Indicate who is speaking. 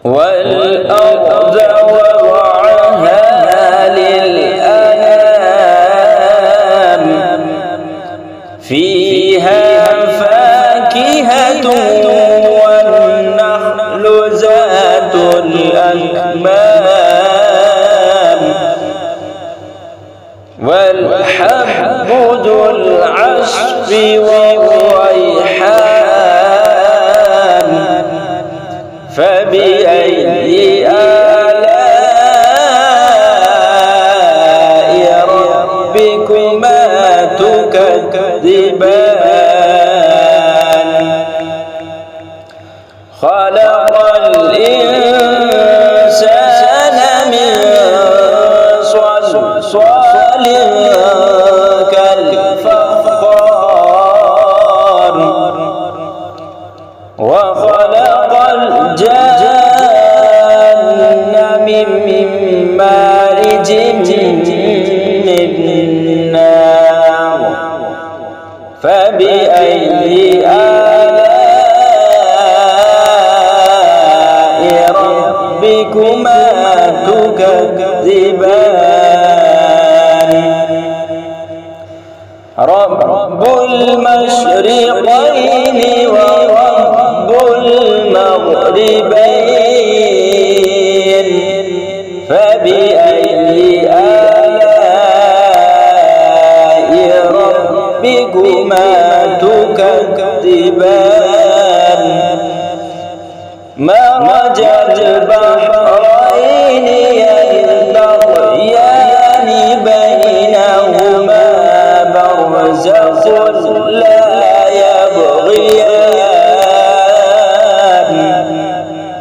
Speaker 1: والأرض وضعها للأنام فيها فاكهة والنخل ذات الأكمام والحب ذو العصف والريحان فبأي آلاء ربكما تكذبان خلق الإنسان من صلصال كالفخار وخلق الجان من مارج من نار فبأي آلاء ربكما تكذبان رب المشرقين ورب المغربين فبأي آلاء ربكما تكذبان مرج البحرين يلتقيان بينهما برزخ لا يبغيان